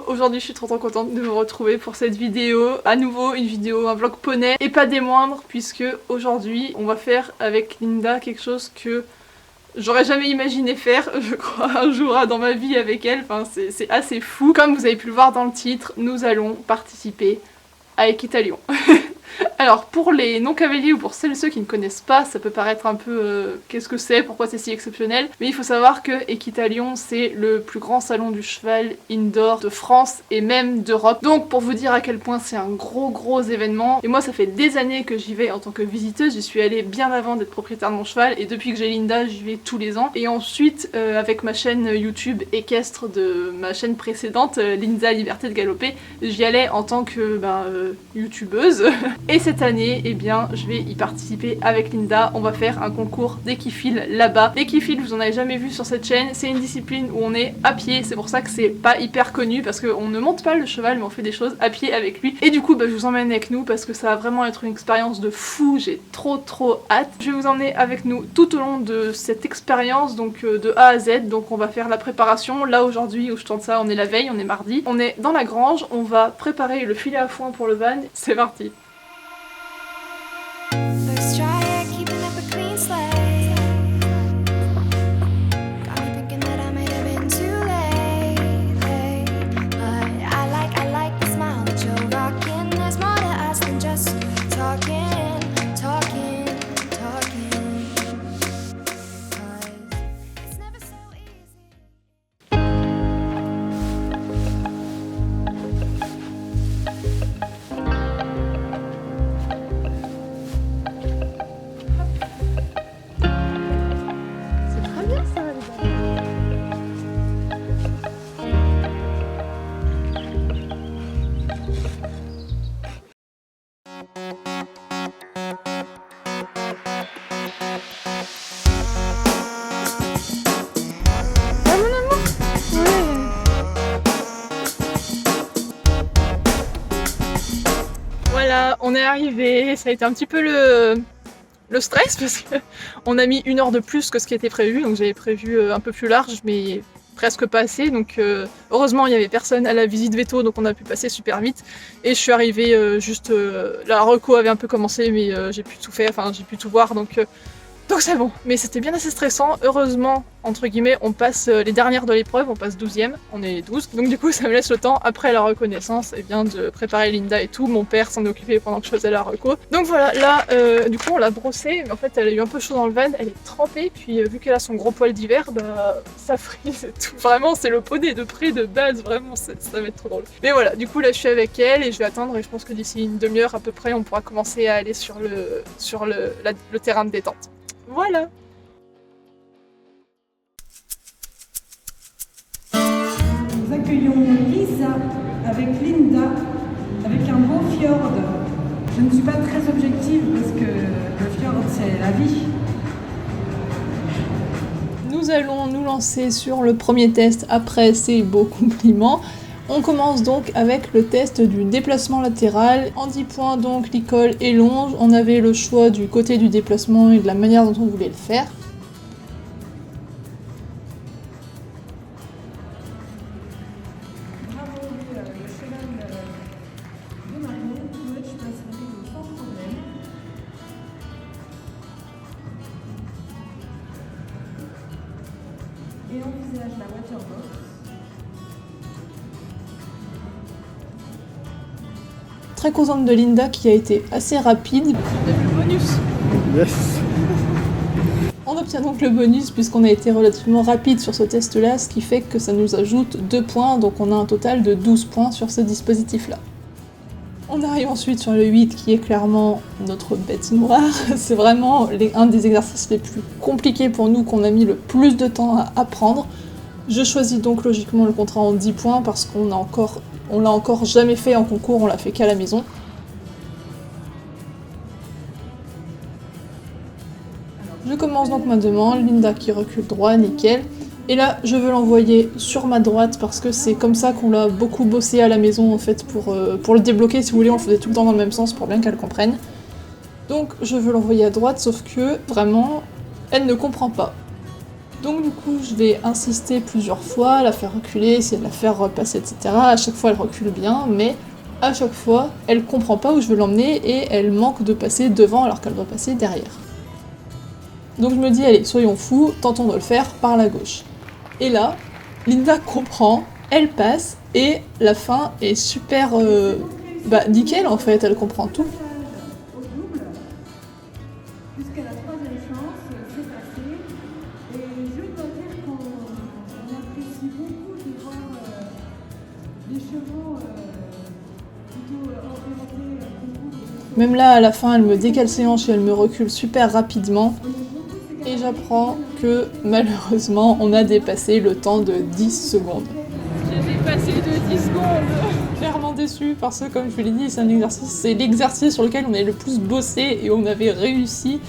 aujourd'hui je suis trop contente de vous retrouver pour cette vidéo. À nouveau une vidéo, un vlog poney et pas des moindres puisque aujourd'hui on va faire avec Linda quelque chose que j'aurais jamais imaginé faire, je crois, un jour dans ma vie avec elle. Enfin c'est assez fou. Comme vous avez pu le voir dans le titre, nous allons participer à Equitalion. Alors pour les non-cavaliers ou pour celles et ceux qui ne connaissent pas, ça peut paraître un peu qu'est-ce que c'est, pourquoi c'est si exceptionnel, mais il faut savoir que Equitalion c'est le plus grand salon du cheval indoor de France et même d'Europe. Donc pour vous dire à quel point c'est un gros événement, et moi ça fait des années que j'y vais en tant que visiteuse, j'y suis allée bien avant d'être propriétaire de mon cheval et depuis que j'ai Linda j'y vais tous les ans. Et ensuite avec ma chaîne YouTube équestre de ma chaîne précédente, Linda Liberté de Galoper, j'y allais en tant que youtubeuse. Et cette année, eh bien, je vais y participer avec Linda. On va faire un concours d'équifile là-bas. L'équifile, vous en avez jamais vu sur cette chaîne, c'est une discipline où on est à pied. C'est pour ça que c'est pas hyper connu parce qu'on ne monte pas le cheval, mais on fait des choses à pied avec lui. Et du coup, je vous emmène avec nous parce que ça va vraiment être une expérience de fou. J'ai trop hâte. Je vais vous emmener avec nous tout au long de cette expérience, donc de A à Z. Donc on va faire la préparation. Là aujourd'hui où je tente ça, on est la veille, on est mardi. On est dans la grange, on va préparer le filet à foin pour le van. C'est parti. Voilà, on est arrivé, ça a été un petit peu le stress parce qu'on a mis 1 heure de plus que ce qui était prévu, donc j'avais prévu un peu plus large mais presque pas assez, donc heureusement il y avait personne à la visite veto donc on a pu passer super vite et je suis arrivée juste, la reco avait un peu commencé mais j'ai pu tout faire, enfin j'ai pu tout voir donc c'est bon, mais c'était bien assez stressant. Heureusement, entre guillemets, on passe les dernières de l'épreuve, on passe 12e, on est 12, donc du coup ça me laisse le temps, après la reconnaissance, et bien de préparer Linda et tout. Mon père s'en est occupé pendant que je faisais la reco. Donc voilà, là, du coup on l'a brossée, mais en fait elle a eu un peu chaud dans le van, elle est trempée, puis vu qu'elle a son gros poil d'hiver, ça frise et tout. Vraiment, c'est le poney de près de base, vraiment, ça va être trop drôle. Mais voilà, du coup là je suis avec elle et je vais attendre, et je pense que d'ici une demi-heure à peu près, on pourra commencer à aller sur le terrain de détente. Voilà. Nous accueillons Lisa avec Linda, avec un beau fjord. Je ne suis pas très objective parce que le fjord c'est la vie. Nous allons nous lancer sur le premier test après ces beaux compliments. On commence donc avec le test du déplacement latéral. En 10 points donc l'école et longe. On avait le choix du côté du déplacement et de la manière dont on voulait le faire. Bravo, le cheval de Marion, tu passes sans problème. Et on envisage la waterbox. Très contente de Linda qui a été assez rapide. On a vu le bonus. Yes. On obtient donc le bonus puisqu'on a été relativement rapide sur ce test-là, ce qui fait que ça nous ajoute 2 points, donc on a un total de 12 points sur ce dispositif-là. On arrive ensuite sur le 8 qui est clairement notre bête noire. C'est vraiment un des exercices les plus compliqués pour nous, qu'on a mis le plus de temps à apprendre. Je choisis donc logiquement le contrat en 10 points parce qu'on l'a encore jamais fait en concours, on l'a fait qu'à la maison. Je commence donc ma demande, Linda qui recule droit, nickel. Et là, je veux l'envoyer sur ma droite parce que c'est comme ça qu'on l'a beaucoup bossé à la maison en fait pour le débloquer. Si vous voulez, on le faisait tout le temps dans le même sens pour bien qu'elle comprenne. Donc je veux l'envoyer à droite, sauf que vraiment, elle ne comprend pas. Donc du coup, je vais insister plusieurs fois, la faire reculer, essayer de la faire repasser, etc. À chaque fois, elle recule bien, mais à chaque fois, elle comprend pas où je veux l'emmener et elle manque de passer devant alors qu'elle doit passer derrière. Donc je me dis, allez, soyons fous, tentons de le faire par la gauche. Et là, Linda comprend, elle passe, et la fin est super... nickel en fait, elle comprend tout. Au double, jusqu'à la troisième chance, c'est passé. Et je dois dire qu'on apprécie beaucoup de voir les chevaux plutôt orientés concours. Même là, à la fin, elle me décale ses hanches et elle me recule super rapidement. Et j'apprends que malheureusement, on a dépassé le temps de 10 secondes. J'ai dépassé de 10 secondes. Clairement déçue parce que, comme je vous l'ai dit, c'est l'exercice sur lequel on a le plus bossé et on avait réussi.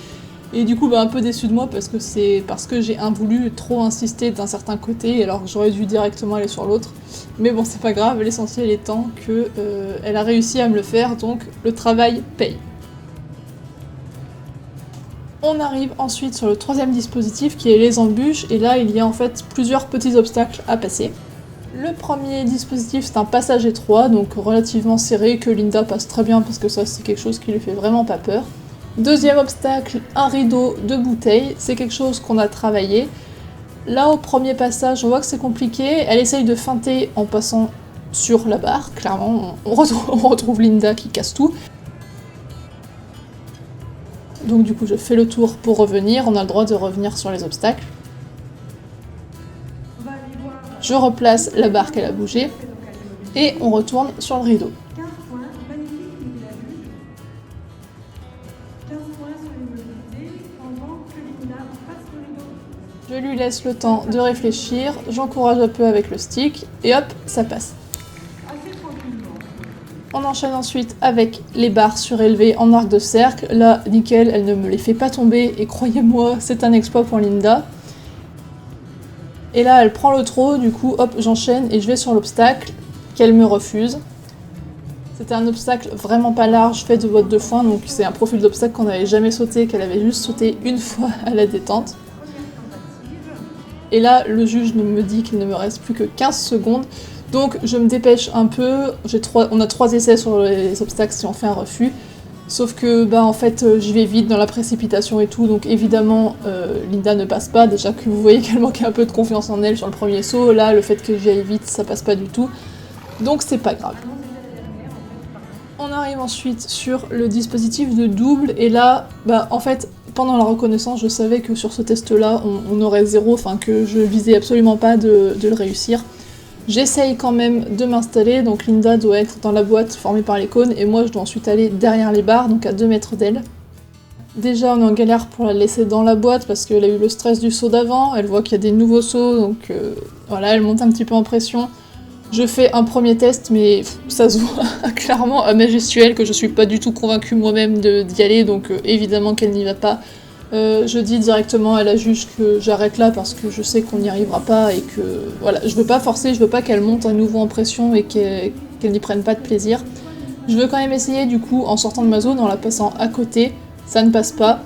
Et du coup, un peu déçue de moi parce que j'ai voulu trop insister d'un certain côté alors que j'aurais dû directement aller sur l'autre. Mais bon, c'est pas grave, l'essentiel étant que elle a réussi à me le faire, donc le travail paye. On arrive ensuite sur le troisième dispositif qui est les embûches, et là il y a en fait plusieurs petits obstacles à passer. Le premier dispositif c'est un passage étroit, donc relativement serré, que Linda passe très bien parce que ça c'est quelque chose qui lui fait vraiment pas peur. Deuxième obstacle, un rideau de bouteilles, c'est quelque chose qu'on a travaillé. Là au premier passage on voit que c'est compliqué, elle essaye de feinter en passant sur la barre, clairement on retrouve Linda qui casse tout. Donc du coup je fais le tour pour revenir, on a le droit de revenir sur les obstacles. Je replace la barre qu'elle a bougée et on retourne sur le rideau. 15 points, magnifique, il a vu. 15 points sur l'immobilité pendant que Linda passe le rideau. Je lui laisse le temps de réfléchir, j'encourage un peu avec le stick et hop, ça passe. Assez tranquillement. On enchaîne ensuite avec les barres surélevées en arc de cercle. Là, nickel, elle ne me les fait pas tomber et croyez-moi, c'est un exploit pour Linda. Et là, elle prend le trot, du coup, hop, j'enchaîne et je vais sur l'obstacle qu'elle me refuse. C'était un obstacle vraiment pas large, fait de bottes de foin, donc c'est un profil d'obstacle qu'on n'avait jamais sauté, qu'elle avait juste sauté une fois à la détente. Et là, le juge me dit qu'il ne me reste plus que 15 secondes. Donc je me dépêche un peu, on a 3 essais sur les obstacles si on fait un refus. Sauf que en fait j'y vais vite dans la précipitation et tout, donc évidemment Linda ne passe pas, déjà que vous voyez qu'elle manquait un peu de confiance en elle sur le premier saut, là le fait que j'y aille vite ça passe pas du tout, donc c'est pas grave. On arrive ensuite sur le dispositif de double, et là en fait pendant la reconnaissance je savais que sur ce test là on aurait 0, enfin que je visais absolument pas de le réussir. J'essaye quand même de m'installer, donc Linda doit être dans la boîte formée par les cônes et moi je dois ensuite aller derrière les barres, donc à 2 mètres d'elle. Déjà on est en galère pour la laisser dans la boîte parce qu'elle a eu le stress du saut d'avant, elle voit qu'il y a des nouveaux sauts, donc voilà, elle monte un petit peu en pression. Je fais un premier test mais ça se voit clairement à ma gestuelle que je suis pas du tout convaincue moi-même d'y aller, donc évidemment qu'elle n'y va pas. Je dis directement à la juge que j'arrête là parce que je sais qu'on n'y arrivera pas et que voilà, je veux pas forcer, je veux pas qu'elle monte à nouveau en pression et qu'elle n'y prenne pas de plaisir. Je veux quand même essayer du coup en sortant de ma zone, en la passant à côté, ça ne passe pas.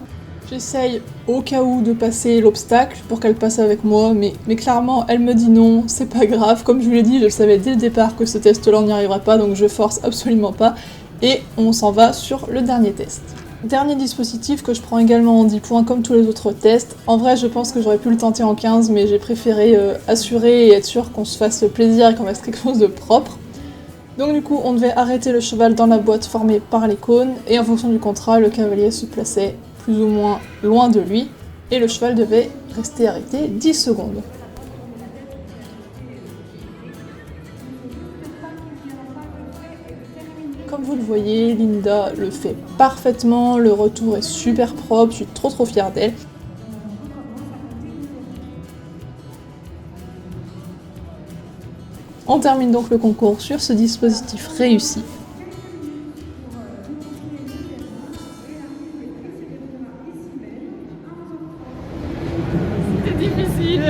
J'essaye au cas où de passer l'obstacle pour qu'elle passe avec moi, mais clairement elle me dit non, c'est pas grave, comme je vous l'ai dit, je le savais dès le départ que ce test là on n'y arriverait pas, donc je force absolument pas, et on s'en va sur le dernier test. Dernier dispositif que je prends également en 10 points comme tous les autres tests. En vrai je pense que j'aurais pu le tenter en 15 mais j'ai préféré assurer et être sûr qu'on se fasse plaisir et qu'on fasse quelque chose de propre. Donc du coup on devait arrêter le cheval dans la boîte formée par les cônes et en fonction du contrat le cavalier se plaçait plus ou moins loin de lui et le cheval devait rester arrêté 10 secondes. Comme vous le voyez, Linda le fait parfaitement, le retour est super propre, je suis trop fière d'elle. On termine donc le concours sur ce dispositif réussi. C'était difficile.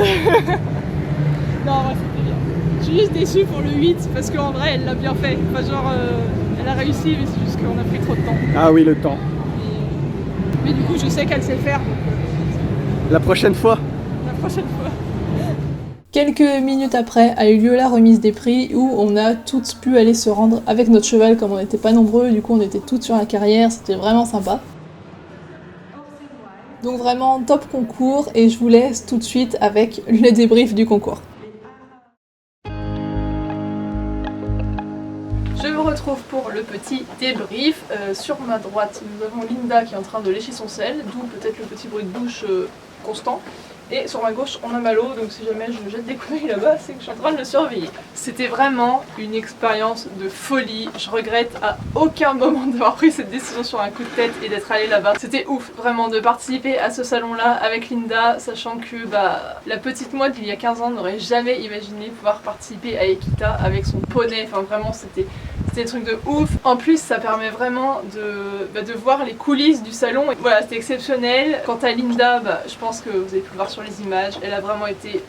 Non, c'était bien. Je suis juste déçue pour le 8 parce qu'en vrai elle l'a bien fait. Enfin, genre, elle a réussi mais c'est juste qu'on a pris trop de temps. Ah oui, le temps. Mais du coup je sais qu'elle sait faire. Donc, la prochaine fois. la prochaine fois. Quelques minutes après a eu lieu la remise des prix où on a toutes pu aller se rendre avec notre cheval comme on n'était pas nombreux, du coup on était toutes sur la carrière, c'était vraiment sympa. Donc vraiment top concours et je vous laisse tout de suite avec le débrief du concours. Je vous retrouve pour le petit débrief. Sur ma droite, nous avons Linda qui est en train de lécher son sel, d'où peut-être le petit bruit de bouche constant. Et sur ma gauche, on a Malo, donc si jamais je jette des coups d'œil là-bas, c'est que je suis en train de le surveiller. C'était vraiment une expérience de folie. Je regrette à aucun moment d'avoir pris cette décision sur un coup de tête et d'être allée là-bas. C'était ouf, vraiment, de participer à ce salon-là avec Linda, sachant que la petite moi d'il y a 15 ans n'aurait jamais imaginé pouvoir participer à Equita avec son poney. Enfin, vraiment, c'était des trucs de ouf. En plus, ça permet vraiment de voir les coulisses du salon. Et voilà, c'était exceptionnel. Quant à Linda, je pense que vous avez pu le voir sur les images, elle a vraiment été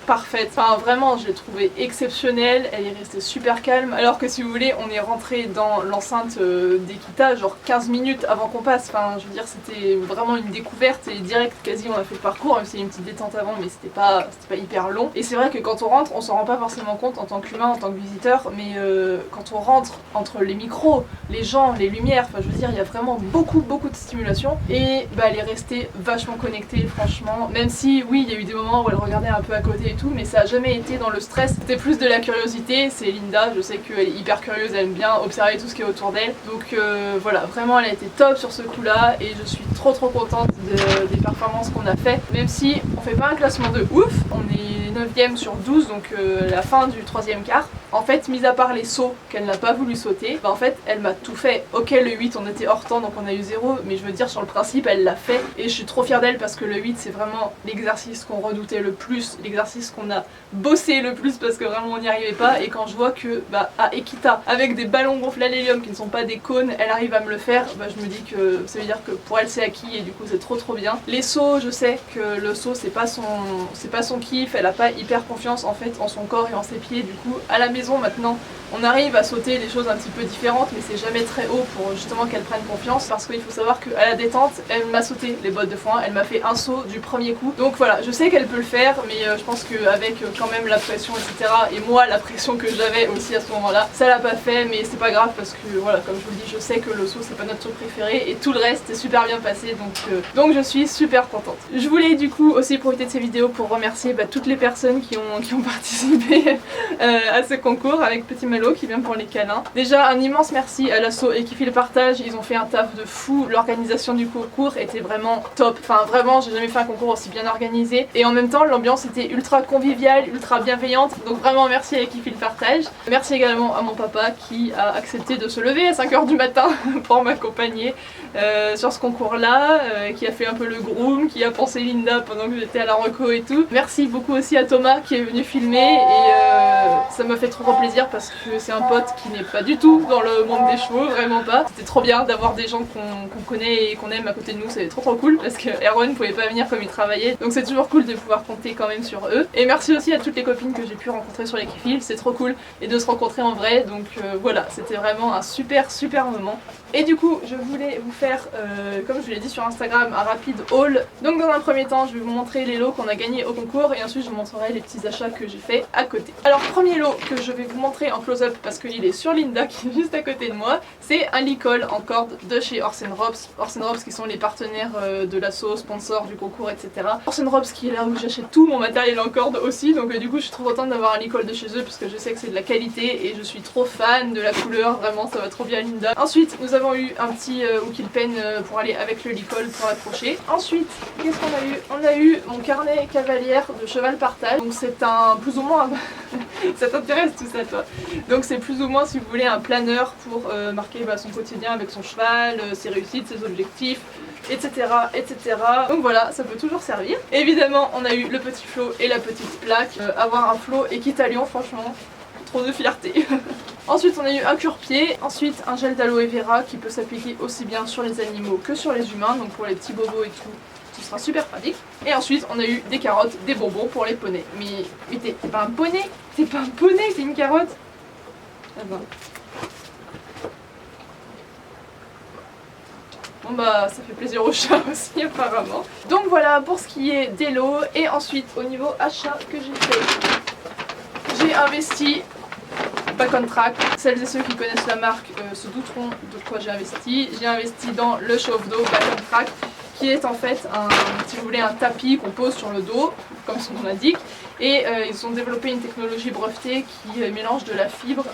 parfaite. Enfin vraiment, je l'ai trouvée exceptionnelle, elle est restée super calme, alors que si vous voulez, on est rentré dans l'enceinte d'Equita genre 15 minutes avant qu'on passe. Enfin, je veux dire, c'était vraiment une découverte et direct, quasi on a fait le parcours, même s'il y a une petite détente avant, mais c'était pas hyper long. Et c'est vrai que quand on rentre, on s'en rend pas forcément compte en tant qu'humain, en tant que visiteur, mais quand on rentre entre les micros, les gens, les lumières, enfin je veux dire, il y a vraiment beaucoup de stimulation et elle est restée vachement connectée, franchement, même si oui, il y a eu des moments où elle regardait un peu à côté et tout, mais ça a jamais été dans le stress, c'était plus de la curiosité. C'est Linda, je sais qu'elle est hyper curieuse, elle aime bien observer tout ce qui est autour d'elle, donc voilà, vraiment elle a été top sur ce coup là et je suis trop contente des performances qu'on a fait, même si on fait pas un classement de ouf, on est 9ème sur 12, donc la fin du 3e quart. En fait, mis à part les sauts qu'elle n'a pas voulu sauter, en fait elle m'a tout fait. Ok, le 8 on était hors temps donc on a eu 0, mais je veux dire sur le principe elle l'a fait et je suis trop fière d'elle parce que le 8 c'est vraiment l'exercice qu'on redoutait le plus, l'exercice qu'on a bossé le plus parce que vraiment on n'y arrivait pas. Et quand je vois que à Equita, avec des ballons gonflés à l'hélium qui ne sont pas des cônes, elle arrive à me le faire, je me dis que ça veut dire que pour elle c'est acquis et du coup c'est trop bien. Les sauts, je sais que le saut c'est pas son kiff, elle a pas hyper confiance en fait en son corps et en ses pieds, du coup à la maison maintenant on arrive à sauter des choses un petit peu différentes, mais c'est jamais très haut pour justement qu'elle prenne confiance, parce qu'il faut savoir qu'à la détente, elle m'a sauté les bottes de foin, elle m'a fait un saut du premier coup. Donc voilà, je sais qu'elle peut le faire, mais je pense qu'avec quand même la pression, etc., et moi la pression que j'avais aussi à ce moment-là, ça l'a pas fait, mais c'est pas grave parce que voilà, comme je vous le dis, je sais que le saut c'est pas notre truc préféré, et tout le reste est super bien passé, donc je suis super contente. Je voulais du coup aussi profiter de ces vidéos pour remercier toutes les personnes qui ont participé à ce concours, avec Petit Malo qui vient pour les câlins. Déjà un immense merci à l'asso et qui fait le partage, ils ont fait un taf de fou, l'organisation du concours était vraiment top, enfin vraiment j'ai jamais fait un concours aussi bien organisé et en même temps l'ambiance était ultra conviviale, ultra bienveillante, donc vraiment merci à qui fait le partage. Merci également à mon papa qui a accepté de se lever à 5h du matin pour m'accompagner sur ce concours là, qui a fait un peu le groom, qui a pensé Linda pendant que j'étais à la reco et tout. Merci beaucoup aussi à Thomas qui est venu filmer et ça m'a fait trop plaisir parce que c'est un pote qui n'est pas du tout dans le monde des chevaux, vraiment pas. C'était trop bien d'avoir des gens qu'on connaît et qu'on aime à côté de nous, c'est trop cool parce que Erwan pouvait pas venir comme il travaillait, donc c'est toujours cool de pouvoir compter quand même sur eux. Et merci aussi à toutes les copines que j'ai pu rencontrer sur les Kifils, c'est trop cool et de se rencontrer en vrai, donc voilà, c'était vraiment un super moment. Et du coup je voulais vous faire, comme je vous l'ai dit sur Instagram, un rapide haul. Donc dans un premier temps je vais vous montrer les lots qu'on a gagnés au concours et ensuite je vous montrerai les petits achats que j'ai fait à côté. Alors premier lot que je vais vous montrer en close-up parce qu'il est sur Linda qui est juste à côté de moi, c'est un licol en corde de chez Orsen Robs. Orsen Robs qui sont les partenaires de l'asso, sponsors du concours, etc. Orsen Robs qui est là où j'achète tout mon matériel en corde aussi, donc du coup je suis trop contente d'avoir un licol de chez eux parce que je sais que c'est de la qualité et je suis trop fan de la couleur, vraiment ça va trop bien Linda. Ensuite nous avons eu un petit hook pen pour aller avec le licol pour accrocher. Ensuite qu'est-ce qu'on a eu? On a eu mon carnet cavalière de cheval partage, donc c'est un plus ou moins ça t'intéresse tout ça toi? Donc c'est plus ou moins si vous voulez un planeur pour marquer son quotidien avec son cheval, ses réussites, ses objectifs, etc. Donc voilà, ça peut toujours servir. Évidemment on a eu le petit flot et la petite plaque, avoir un flot équitalion franchement trop de fierté. Ensuite on a eu un cure-pied, ensuite un gel d'aloe vera qui peut s'appliquer aussi bien sur les animaux que sur les humains, donc pour les petits bobos et tout, ce sera super pratique. Et ensuite on a eu des carottes, des bonbons pour les poneys. Mais t'es pas un poney? T'es pas un poney, c'est une carotte? Ah ben. Bon bah ça fait plaisir au chat aussi apparemment. Donc voilà pour ce qui est des lots. Et ensuite au niveau achat que j'ai fait, j'ai investi Back on Track. Celles et ceux qui connaissent la marque se douteront de quoi j'ai investi. J'ai investi dans le chauffe-d'eau Back on Track, qui est en fait si vous voulez, un tapis qu'on pose sur le dos, comme son nom l'indique. Et ils ont développé une technologie brevetée qui mélange de la fibre,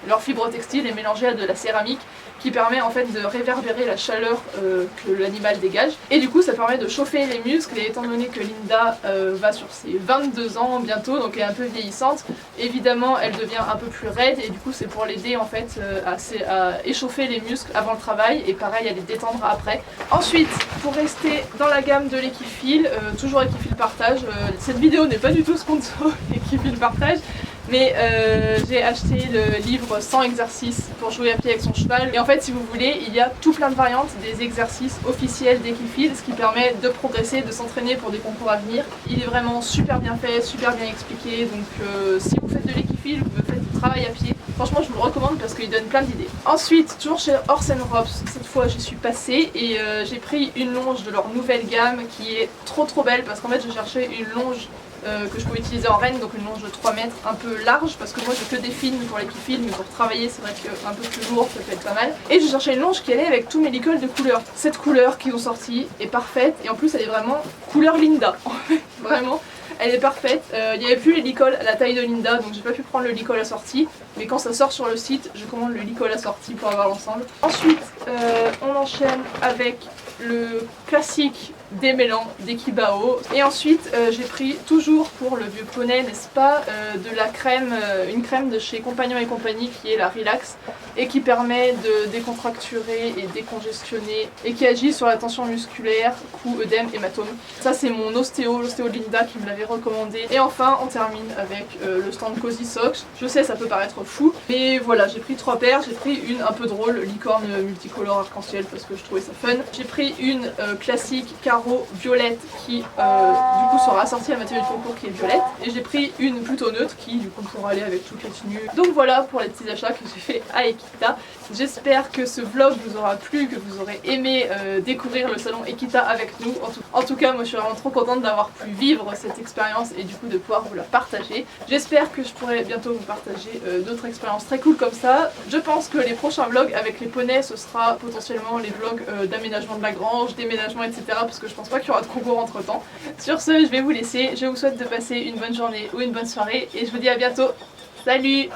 leur fibre textile est mélangée à de la céramique, qui permet en fait de réverbérer la chaleur que l'animal dégage. Et du coup ça permet de chauffer les muscles, et étant donné que Linda va sur ses 22 ans bientôt, donc elle est un peu vieillissante, évidemment elle devient un peu plus raide, et du coup c'est pour l'aider en fait à échauffer les muscles avant le travail, et pareil à les détendre après. Ensuite, pour rester dans la gamme de l'Equifil, toujours Equifil Partage, cette vidéo n'est pas du tout sponsor Equifil Partage, mais j'ai acheté le livre 100 exercices pour jouer à pied avec son cheval. Et en fait, si vous voulez, il y a tout plein de variantes des exercices officiels d'Equifil, ce qui permet de progresser, de s'entraîner pour des concours à venir. Il est vraiment super bien fait, super bien expliqué, donc si vous faites de l'Equifil, vous faites du travail à pied, franchement je vous le recommande parce qu'il donne plein d'idées. Ensuite, toujours chez Horse & Robes, cette fois j'y suis passée et j'ai pris une longe de leur nouvelle gamme qui est trop belle, parce qu'en fait je cherchais une longe que je pouvais utiliser en renne, donc une longe de 3 mètres un peu large, parce que moi j'ai que des films pour l'Equifil, mais pour travailler c'est vrai qu'un peu plus lourd ça peut être pas mal. Et je cherchais une longe qui allait avec tous mes licols de couleurs. Cette couleur qu'ils ont sortie est parfaite, et en plus elle est vraiment couleur Linda, vraiment. Elle est parfaite, il n'y avait plus les licols à la taille de Linda, donc j'ai pas pu prendre le licol assorti, mais quand ça sort sur le site, je commande le licol assorti pour avoir l'ensemble. Ensuite, on enchaîne avec le classique démêlant d'Ekibao, et ensuite j'ai pris toujours pour le vieux poney, n'est-ce pas, de la crème, une crème de chez Compagnon et compagnie qui est la Relax, et qui permet de décontracturer et décongestionner, et qui agit sur la tension musculaire, cou, œdème, hématome. Ça c'est mon l'ostéo de Linda qui me l'avait recommandé. Et enfin on termine avec le stand Cozy Socks. Je sais ça peut paraître fou, mais voilà, j'ai pris 3 paires. J'ai pris une un peu drôle, licorne multicolore arc-en-ciel, parce que je trouvais ça fun. J'ai pris une classique carreau violette qui du coup sera assortie à ma tenue de concours qui est violette. Et j'ai pris une plutôt neutre qui du coup pourra aller avec toutes les tenues. Donc voilà pour les petits achats que j'ai fait à Ekita. J'espère que ce vlog vous aura plu, que vous aurez aimé découvrir le salon Ekita avec nous. En tout cas moi je suis vraiment trop contente d'avoir pu vivre cette expérience et du coup de pouvoir vous la partager. J'espère que je pourrai bientôt vous partager d'autres expériences très cool comme ça. Je pense que les prochains vlogs avec les poneys, ce sera potentiellement les vlogs d'aménagement de la grange, déménagement, etc. parce que je pense pas qu'il y aura de concours entre temps. Sur ce, je vais vous laisser. Je vous souhaite de passer une bonne journée ou une bonne soirée et je vous dis à bientôt. Salut!